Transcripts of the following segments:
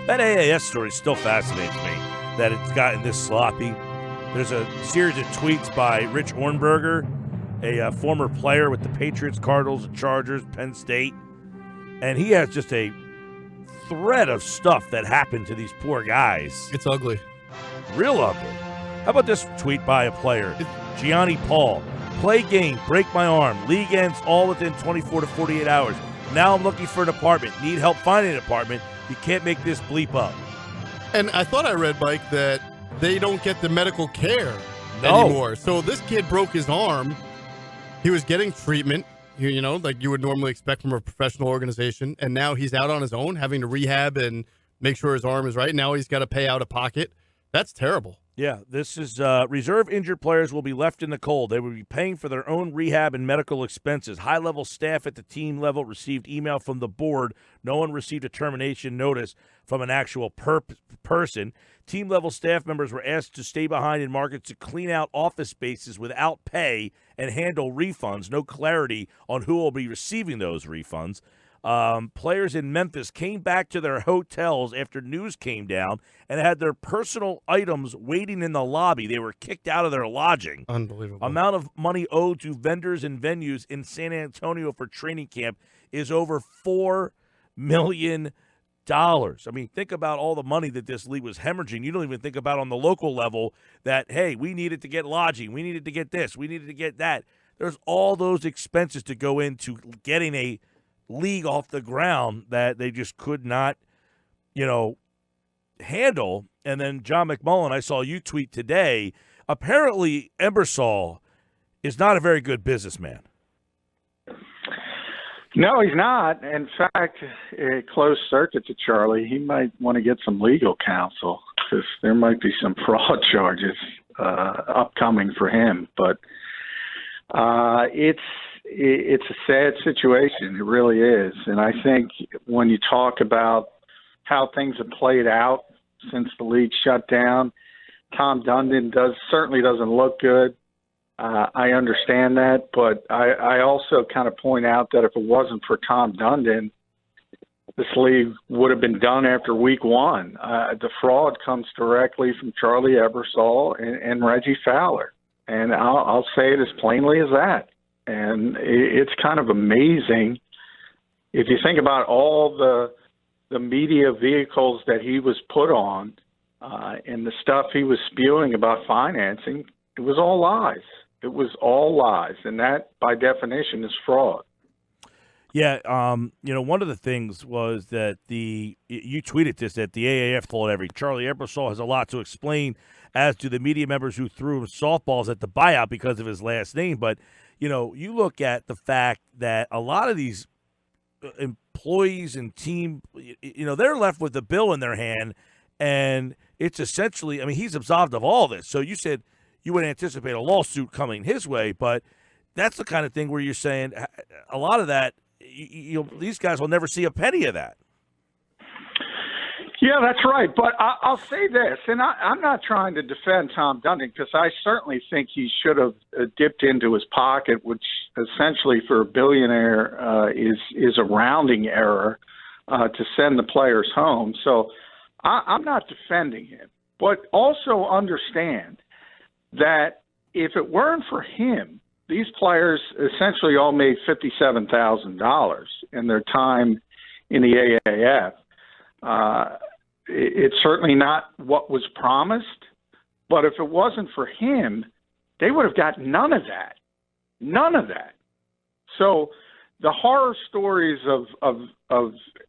That AAF story still fascinates me, that it's gotten this sloppy. There's a series of tweets by Rich Hornberger, a former player with the Patriots, Cardinals, Chargers, Penn State, and he has just a thread of stuff that happened to these poor guys. It's ugly. Real ugly. How about this tweet by a player? Gianni Paul. Play game, break my arm. League ends all within 24 to 48 hours. Now I'm looking for an apartment. Need help finding an apartment. You can't make this bleep up. And I thought I read, Mike, that they don't get the medical care No. anymore. So this kid broke his arm. He was getting treatment, you know, like you would normally expect from a professional organization. And now he's out on his own, having to rehab and make sure his arm is right. Now he's got to pay out of pocket. That's terrible. Yeah, this is reserve injured players will be left in the cold. They will be paying for their own rehab and medical expenses. High-level staff at the team level received email from the board. No one received a termination notice from an actual person. Team-level staff members were asked to stay behind in markets to clean out office spaces without pay and handle refunds. No clarity on who will be receiving those refunds. Players in Memphis came back to their hotels after news came down and had their personal items waiting in the lobby. They were kicked out of their lodging. Unbelievable. Amount of money owed to vendors and venues in San Antonio for training camp is over $4 million. I mean, think about all the money that this league was hemorrhaging. You don't even think about on the local level that, hey, we needed to get lodging. We needed to get this. We needed to get that. There's all those expenses to go into getting a league off the ground that they just could not, handle. And then John McMullen, I saw you tweet today, apparently Eversole is not a very good businessman. No, he's not. In fact, a closed circuit to Charlie, he might want to get some legal counsel because there might be some fraud charges upcoming for him. But it's a sad situation. It really is. And I think when you talk about how things have played out since the league shut down, Tom Dundon certainly doesn't look good. I understand that, but I also kind of point out that if it wasn't for Tom Dundon, this league would have been done after week one. The fraud comes directly from Charlie Eversole and Reggie Fowler. And I'll say it as plainly as that. And it's kind of amazing if you think about all the media vehicles that he was put on and the stuff he was spewing about financing. It was all lies. It was all lies, and that, by definition, is fraud. Yeah, one of the things was that you tweeted this, that the AAF told Charlie Eversole has a lot to explain, as do the media members who threw him softballs at the buyout because of his last name. But, you look at the fact that a lot of these employees and team, they're left with a bill in their hand, and it's essentially, he's absolved of all this. So you said you would anticipate a lawsuit coming his way, but that's the kind of thing where you're saying a lot of that, these guys will never see a penny of that. Yeah, that's right. But I'll say this, and I'm not trying to defend Tom Dundon because I certainly think he should have dipped into his pocket, which essentially for a billionaire is a rounding error to send the players home. So I'm not defending him. But also understand that if it weren't for him, these players essentially all made $57,000 in their time in the AAF. It's certainly not what was promised, but if it wasn't for him, they would have got none of that. None of that. So the horror stories of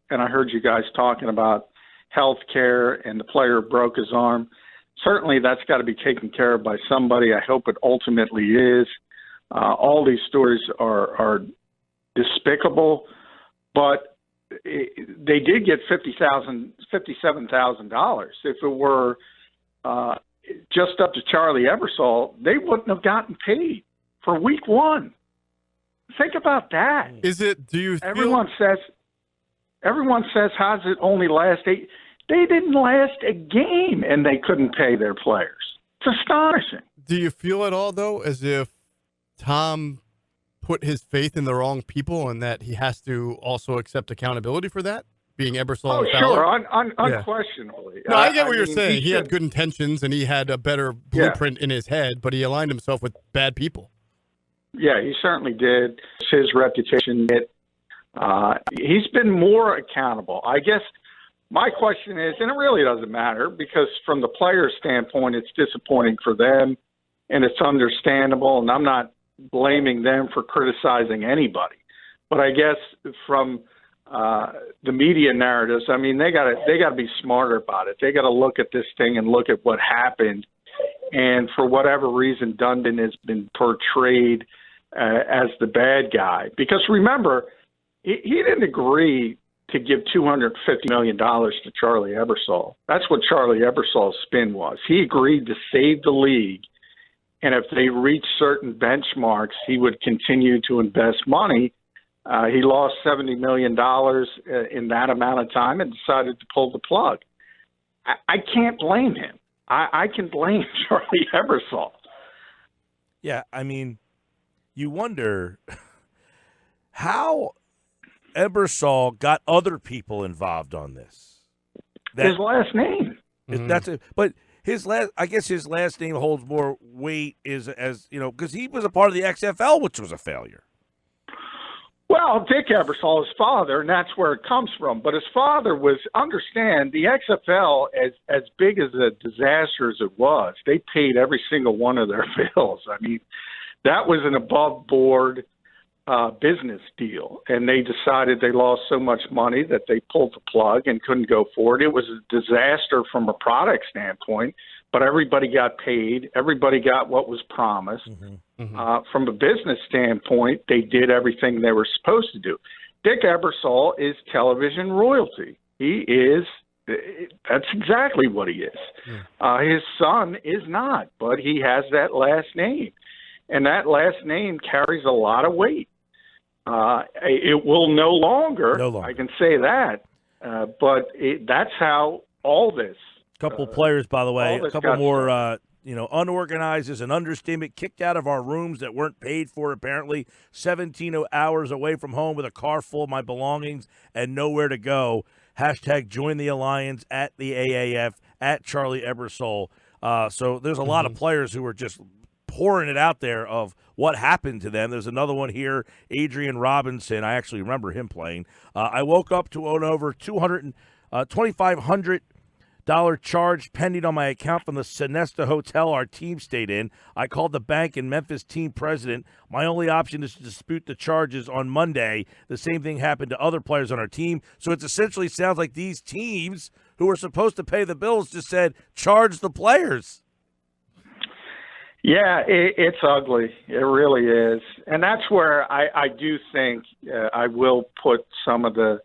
and I heard you guys talking about health care and the player broke his arm. Certainly that's got to be taken care of by somebody. I hope it ultimately is. All these stories are despicable, but they did get $57,000. If it were just up to Charlie Eversole, they wouldn't have gotten paid for week one. Think about that. Is it? Do you? Everyone says, how's it only last 8? They didn't last a game, and they couldn't pay their players. It's astonishing. Do you feel at all, though, as if Tom put his faith in the wrong people and that he has to also accept accountability for that? being Eversole Oh, and Fowler. sure, Yeah. unquestionably. No, I get what you're mean, saying. He had good intentions and he had a better blueprint in his head, but he aligned himself with bad people. Yeah, he certainly did. His reputation, he's been more accountable. I guess my question is, and it really doesn't matter because from the player's standpoint, it's disappointing for them and it's understandable, and I'm not blaming them for criticizing anybody. But I guess from the media narratives, I mean, they got to be smarter about it. They got to look at this thing and look at what happened. And for whatever reason, Dundon has been portrayed as the bad guy. Because remember, he didn't agree to give $250 million to Charlie Eversole. That's what Charlie Eversole's spin was. He agreed to save the league, and if they reached certain benchmarks, he would continue to invest money. He lost $70 million in that amount of time and decided to pull the plug. I can't blame him. I can blame Charlie Eversole. Yeah, I mean, you wonder how Eversole got other people involved on this. His last name. That's it. But I guess his last name holds more weight because he was a part of the XFL, which was a failure. Well, Dick Eversole, his father, and that's where it comes from. But his father understand, the XFL, as big as a disaster as it was, they paid every single one of their bills. I mean, that was an above-board business deal. And they decided they lost so much money that they pulled the plug and couldn't go forward. It was a disaster from a product standpoint, but everybody got paid. Everybody got what was promised. From a business standpoint, they did everything they were supposed to do. Dick Eversole is television royalty. That's exactly what he is. His son is not, but he has that last name. And that last name carries a lot of weight. It will no longer, I can say that, but that's how all this. Couple players, by the way, a couple more, unorganized is an understatement, kicked out of our rooms that weren't paid for, apparently, 17 hours away from home with a car full of my belongings and nowhere to go. Hashtag join the alliance at the AAF, at Charlie Eversole. So there's a lot of players who are just pouring it out there of what happened to them. There's another one here, Adrian Robinson. I actually remember him playing. I woke up to an over $2,500 charge pending on my account from the Sonesta Hotel our team stayed in. I called the bank and Memphis team president. My only option is to dispute the charges on Monday. The same thing happened to other players on our team. So it essentially sounds like these teams who were supposed to pay the bills just said, charge the players. Yeah, it's ugly. It really is. And that's where I do think I will put some of the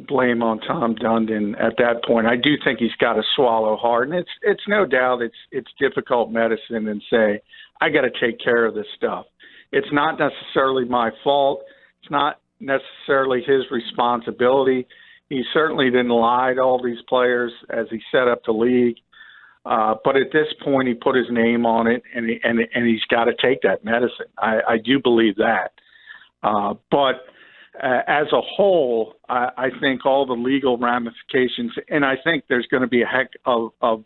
blame on Tom Dundon at that point. I do think he's got to swallow hard. And it's no doubt it's difficult medicine and say, I got to take care of this stuff. It's not necessarily my fault. It's not necessarily his responsibility. He certainly didn't lie to all these players as he set up the league. But at this point, he put his name on it, and he's got to take that medicine. I do believe that. But as a whole, I think all the legal ramifications, and I think there's going to be a heck of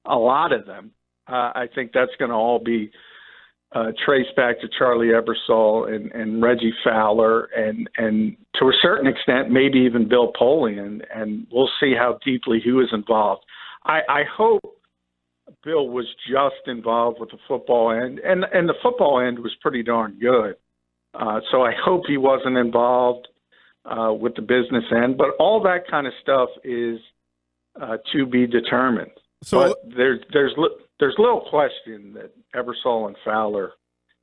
a lot of them. I think that's going to all be traced back to Charlie Eversole and Reggie Fowler, and to a certain extent, maybe even Bill Polian, and we'll see how deeply he was involved. I hope Bill was just involved with the football end, and the football end was pretty darn good. So I hope he wasn't involved with the business end. But all that kind of stuff is to be determined. So but there's little question that Eversole and Fowler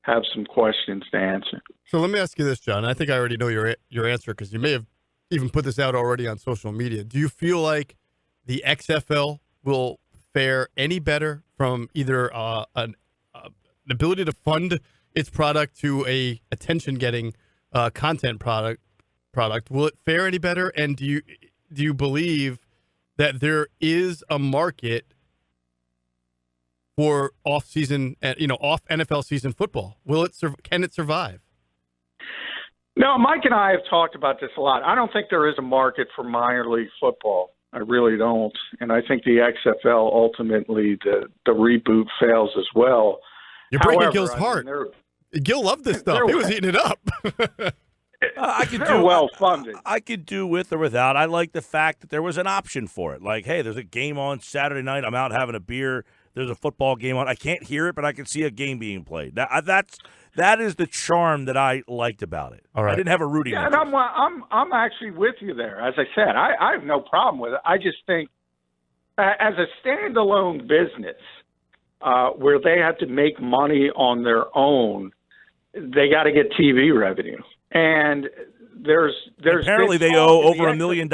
have some questions to answer. So let me ask you this, John. I think I already know your answer because you may have even put this out already on social media. Do you feel like the XFL will fare any better from either an ability to fund its product to a attention-getting content product? Will it fare any better? And do you believe that there is a market for off NFL season football? Can it survive? No, Mike and I have talked about this a lot. I don't think there is a market for minor league football. I really don't. And I think the XFL ultimately, the reboot fails as well. You're breaking Gil's heart. Gil loved this stuff. He was eating it up. They're well funded. I could do with or without. I like the fact that there was an option for it. Like, hey, there's a game on Saturday night. I'm out having a beer. There's a football game on. I can't hear it, but I can see a game being played. That is the charm that I liked about it. All right. I didn't have a rooting interest. And I'm actually with you there. As I said, I have no problem with it. I just think as a standalone business where they have to make money on their own, they got to get TV revenue. And there's apparently they owe over $1 million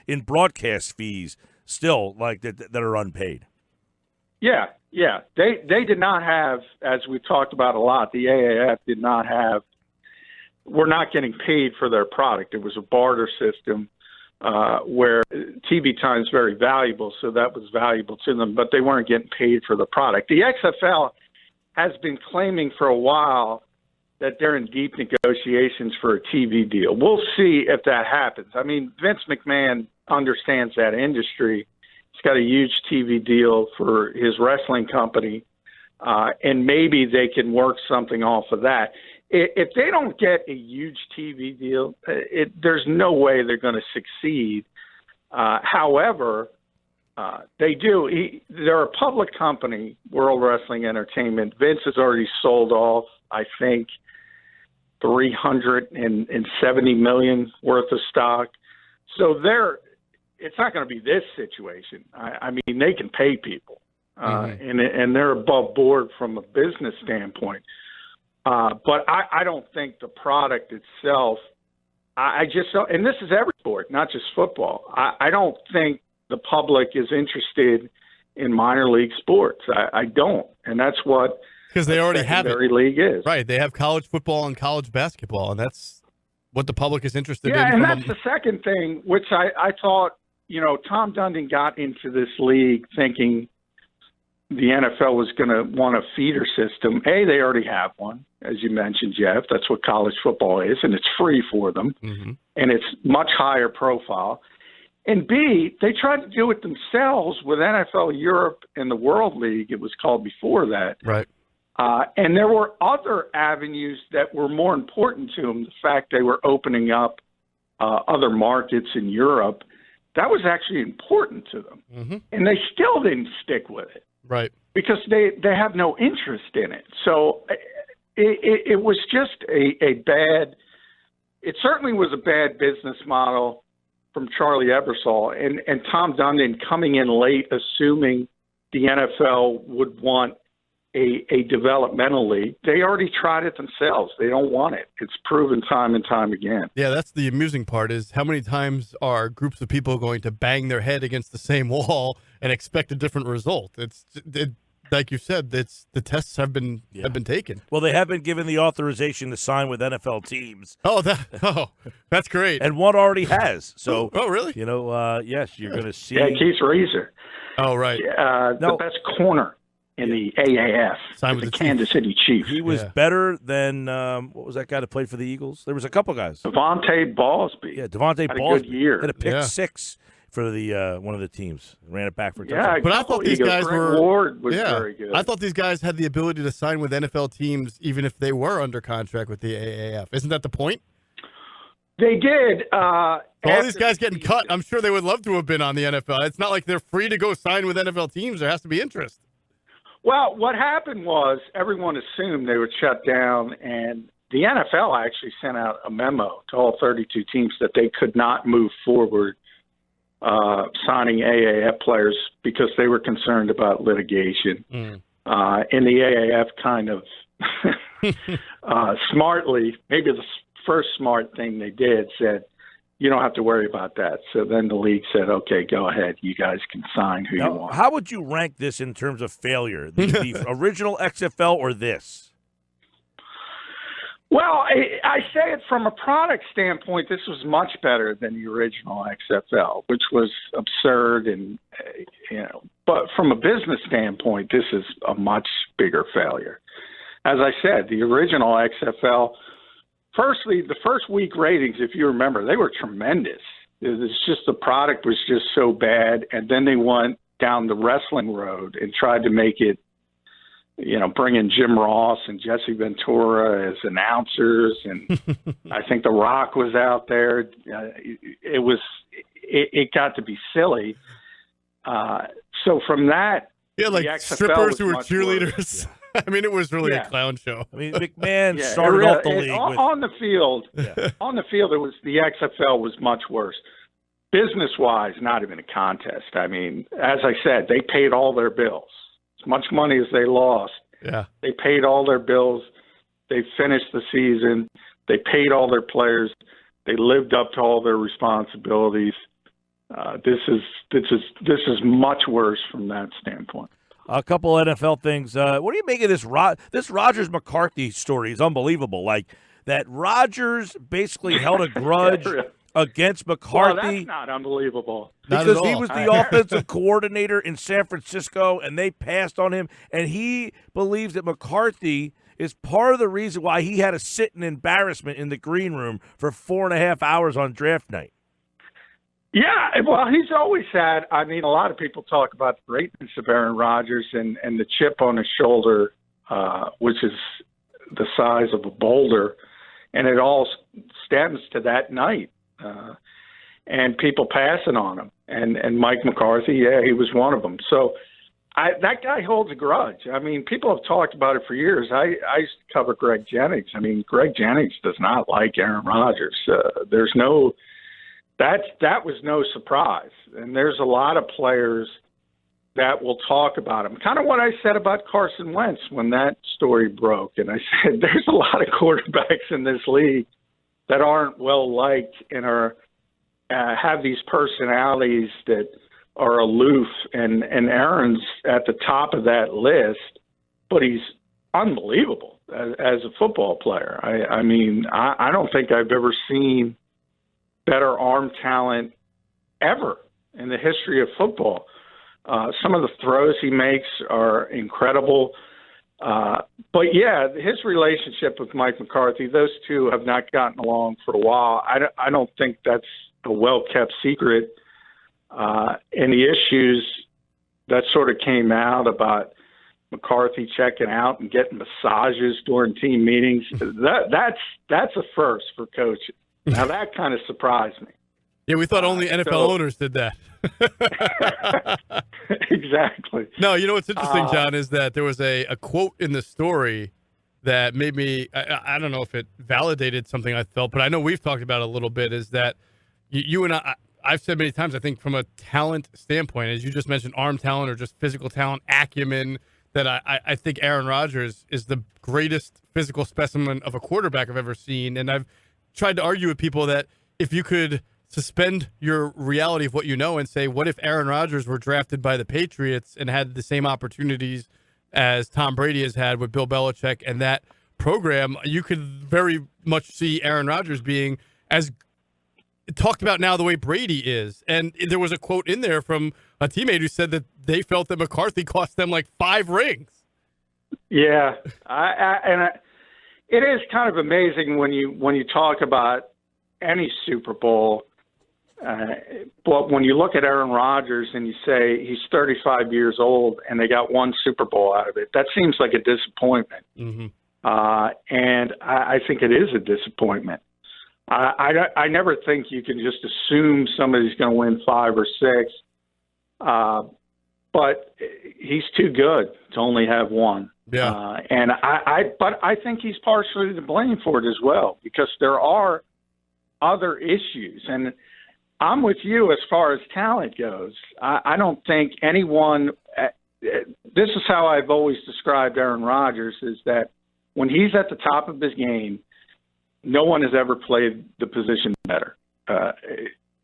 in broadcast fees still, like that are unpaid. Yeah. They did not have, as we talked about a lot, the AAF did not have. We're not getting paid for their product. It was a barter system where TV time is very valuable, so that was valuable to them, but they weren't getting paid for the product. The XFL has been claiming for a while that they're in deep negotiations for a TV deal. We'll see if that happens. I mean, Vince McMahon understands that industry. He's got a huge TV deal for his wrestling company, and maybe they can work something off of that. If they don't get a huge TV deal, there's no way they're going to succeed. However, they do. They're a public company, World Wrestling Entertainment. Vince has already sold off, I think, $370 million worth of stock. So it's not going to be this situation. I mean, they can pay people, and they're above board from a business standpoint. But I don't think the product itself. I just don't, and this is every sport, not just football. I don't think the public is interested in minor league sports. I don't, and that's what. Because they already have it. League is. Right. They have college football and college basketball, and that's what the public is interested in. Yeah, and that's the second thing, which I thought, Tom Dundon got into this league thinking the NFL was going to want a feeder system. A, they already have one, as you mentioned, Jeff. That's what college football is, and it's free for them, and it's much higher profile. And B, they tried to do it themselves with NFL Europe and the World League. It was called before that. Right. And there were other avenues that were more important to them. The fact they were opening up other markets in Europe, that was actually important to them. And they still didn't stick with it. Right. Because they have no interest in it. So it was just a bad – it certainly was a bad business model from Charlie Eversole. And Tom Dundon coming in late, assuming the NFL would want a developmental league. They already tried it themselves. They don't want it. It's proven time and time again. Yeah, that's the amusing part is how many times are groups of people going to bang their head against the same wall and expect a different result? Like you said, the tests have been taken. Well, they have been given the authorization to sign with NFL teams. Oh, that's great. And one already has. So, really? Yes, you're going to see. Yeah, Keith Reeser. Oh, right. The best corner in the AAF, signed with the Kansas City Chiefs. He was better than what was that guy that played for the Eagles? There was a couple guys. Devontae Ballsby. Yeah, Devontae Ballsby. Had a good year. Had a pick six for the one of the teams. Ran it back for a touchdown. Yeah, but I thought these guys were. Ward was very good. I thought these guys had the ability to sign with NFL teams even if they were under contract with the AAF. Isn't that the point? They did. All these guys getting cut, I'm sure they would love to have been on the NFL. It's not like they're free to go sign with NFL teams. There has to be interest. Well, what happened was everyone assumed they would shut down, and the NFL actually sent out a memo to all 32 teams that they could not move forward signing AAF players because they were concerned about litigation. And the AAF kind of smartly, maybe the first smart thing they did, said, you don't have to worry about that. So then the league said, okay, go ahead. You guys can sign who you want. How would you rank this in terms of failure? The original XFL or this? Well, I say it from a product standpoint, this was much better than the original XFL, which was absurd. And, but from a business standpoint, this is a much bigger failure. As I said, the original XFL firstly, the first week ratings, if you remember, they were tremendous. It's just the product was just so bad, and then they went down the wrestling road and tried to make it, bring in Jim Ross and Jesse Ventura as announcers, and I think The Rock was out there. It got to be silly. So from that, like strippers who were cheerleaders. I mean, it was really a clown show. I mean, McMahon started off the league on the field. Yeah. On the field, the XFL was much worse. Business-wise, not even a contest. I mean, as I said, they paid all their bills. As much money as they lost, they paid all their bills. They finished the season. They paid all their players. They lived up to all their responsibilities. This is much worse from that standpoint. A couple NFL things. What do you make of this Rodgers McCarthy story? Is unbelievable. Like that Rodgers basically held a grudge against McCarthy. Well, that's not unbelievable. Because he was the offensive coordinator in San Francisco, and they passed on him. And he believes that McCarthy is part of the reason why he had to sit in embarrassment in the green room for 4.5 hours on draft night. Yeah, well, he's always had. I mean, a lot of people talk about the greatness of Aaron Rodgers and the chip on his shoulder, which is the size of a boulder, and it all stems to that night and people passing on him. And Mike McCarthy, he was one of them. So that guy holds a grudge. I mean, people have talked about it for years. I used to cover Greg Jennings. I mean, Greg Jennings does not like Aaron Rodgers. That was no surprise. And there's a lot of players that will talk about him. Kind of what I said about Carson Wentz when that story broke. And I said, there's a lot of quarterbacks in this league that aren't well-liked and have these personalities that are aloof. And Aaron's at the top of that list, but he's unbelievable as a football player. I mean, I don't think I've ever seen better arm talent ever in the history of football. Some of the throws he makes are incredible. But, his relationship with Mike McCarthy, those two have not gotten along for a while. I don't think that's a well-kept secret. And the issues that sort of came out about McCarthy checking out and getting massages during team meetings, that's a first for coaches. Now, that kind of surprised me. Yeah, we thought only NFL owners did that. Exactly. No, you know what's interesting, John, is that there was a quote in the story that made me, I don't know if it validated something I felt, but I know we've talked about it a little bit, is that you and I've said many times, I think from a talent standpoint, as you just mentioned, arm talent or just physical talent, acumen, that I think Aaron Rodgers is the greatest physical specimen of a quarterback I've ever seen. And I've tried to argue with people that if you could suspend your reality of what you know and say, what if Aaron Rodgers were drafted by the Patriots and had the same opportunities as Tom Brady has had with Bill Belichick and that program, you could very much see Aaron Rodgers being as talked about now the way Brady is. And there was a quote in there from a teammate who said that they felt that McCarthy cost them like 5 rings. Yeah. It is kind of amazing when you talk about any Super Bowl, but when you look at Aaron Rodgers and you say he's 35 years old and they got one Super Bowl out of it, that seems like a disappointment. Mm-hmm. And I think it is a disappointment. I never think you can just assume somebody's going to win 5 or 6, but he's too good to only have one. Yeah. But I think he's partially to blame for it as well, because there are other issues. And I'm with you as far as talent goes. I don't think anyone this is how I've always described Aaron Rodgers, is that when he's at the top of his game, no one has ever played the position better.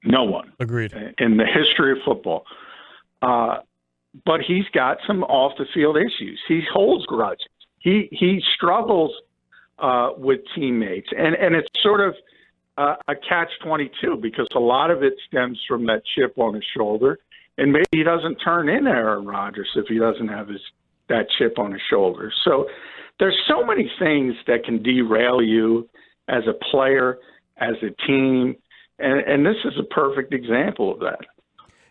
No one. Agreed. In the history of football. But he's got some off-the-field issues. He holds grudges. He struggles with teammates. And it's sort of a catch-22, because a lot of it stems from that chip on his shoulder. And maybe he doesn't turn in Aaron Rodgers if he doesn't have that chip on his shoulder. So there's so many things that can derail you as a player, as a team. And this is a perfect example of that.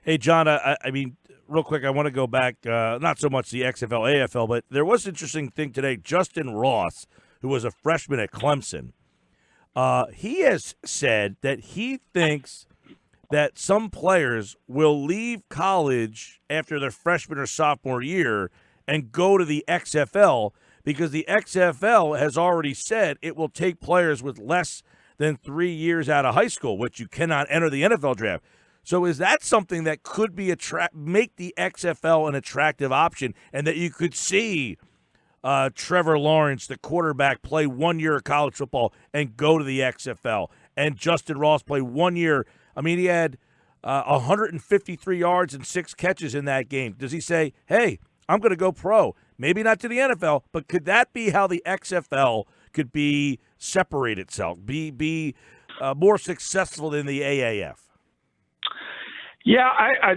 Hey, John, I mean, real quick, I want to go back, not so much the XFL, AFL, but there was an interesting thing today. Justin Ross, who was a freshman at Clemson, he has said that he thinks that some players will leave college after their freshman or sophomore year and go to the XFL because the XFL has already said it will take players with less than 3 years out of high school, which you cannot enter the NFL draft. So is that something that could be make the XFL an attractive option, and that you could see Trevor Lawrence, the quarterback, play 1 year of college football and go to the XFL, and Justin Ross play 1 year? I mean, he had 153 yards and 6 catches in that game. Does he say, hey, I'm going to go pro? Maybe not to the NFL, but could that be how the XFL could separate itself, be more successful than the AAF? Yeah,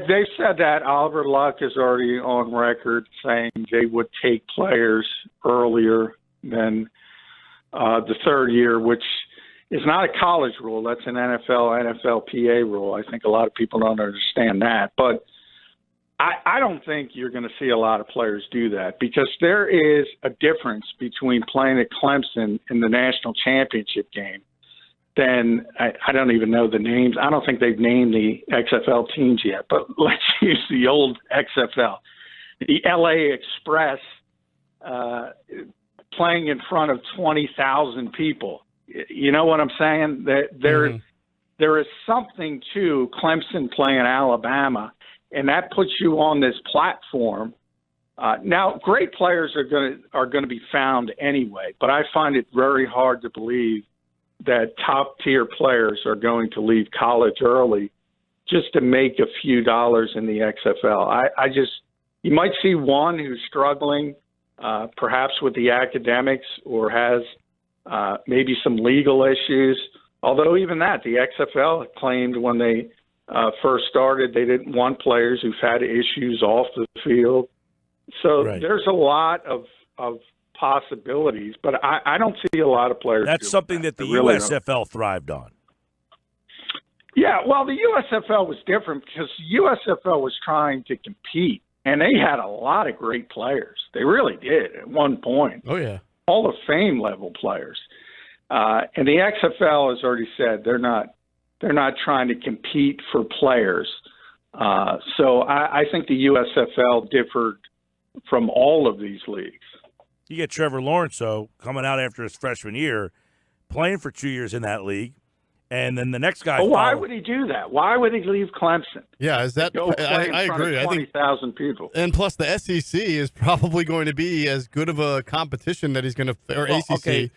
they've said that. Oliver Luck is already on record saying they would take players earlier than the third year, which is not a college rule. That's an NFLPA rule. I think a lot of people don't understand that. But I don't think you're going to see a lot of players do that, because there is a difference between playing at Clemson in the national championship game. Then I don't even know the names. I don't think they've named the XFL teams yet, but let's use the old XFL. The LA Express playing in front of 20,000 people. You know what I'm saying? There is something to Clemson playing Alabama, and that puts you on this platform. Now, great players are going to be found anyway, but I find it very hard to believe that top-tier players are going to leave college early just to make a few dollars in the XFL. You might see one who's struggling, perhaps with the academics, or has maybe some legal issues. Although even that, the XFL claimed when they first started they didn't want players who've had issues off the field. So There's a lot of possibilities, but I don't see a lot of players. That's something that the USFL thrived on. Yeah, well, the USFL was different because the USFL was trying to compete, and they had a lot of great players. They really did at one point. Oh, yeah. Hall of Fame level players. And the XFL has already said they're not trying to compete for players. So I think the USFL differed from all of these leagues. You get Trevor Lawrence, though, coming out after his freshman year, playing for 2 years in that league, and then the next guy. Well, why would he do that? Why would he leave Clemson? Yeah, is that? I agree. 20,000 people, and plus the SEC is probably going to be as good of a competition that he's going to, or ACC. Okay.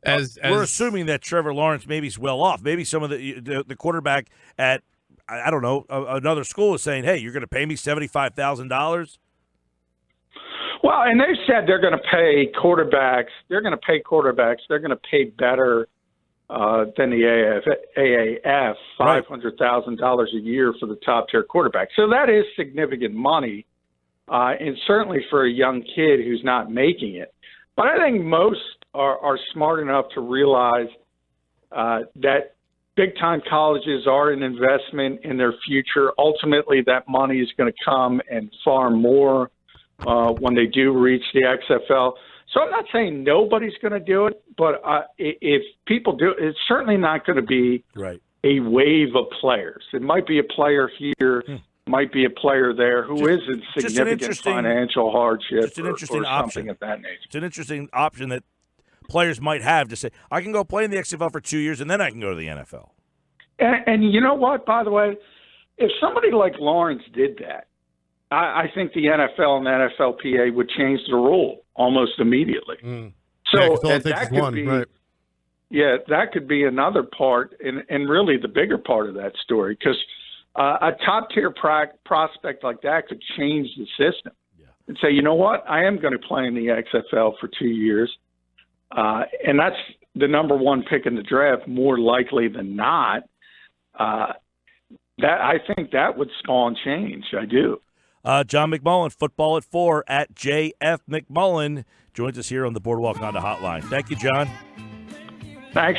As we're assuming that Trevor Lawrence maybe is well off. Maybe some of the quarterback at I don't know another school is saying, "Hey, you're going to pay me $75,000." Well, and they've said they're going to pay quarterbacks. They're going to pay better than the AAF, $500,000 a year for the top tier quarterback. So that is significant money, and certainly for a young kid who's not making it. But I think most are smart enough to realize that big-time colleges are an investment in their future. Ultimately, that money is going to come and far more when they do reach the XFL. So I'm not saying nobody's going to do it, but if people do, it's certainly not going to be a wave of players. It might be a player here, might be a player there who is in significant financial hardship it's an interesting or option. something of that nature. It's an interesting option that players might have to say, I can go play in the XFL for 2 years and then I can go to the NFL. And you know what, by the way, if somebody like Lawrence did that, I think the NFL and the NFLPA would change the rule almost immediately. So that could be, that could be another part, and really the bigger part of that story, because a top-tier prospect like that could change the system and say, you know what, I am going to play in the XFL for 2 years, and that's the number one pick in the draft more likely than not. That I think that would spawn change. I do. John McMullen, Football at 4 at JF McMullen, joins us here on the Boardwalk Honda Hotline. Thank you, John. Thanks.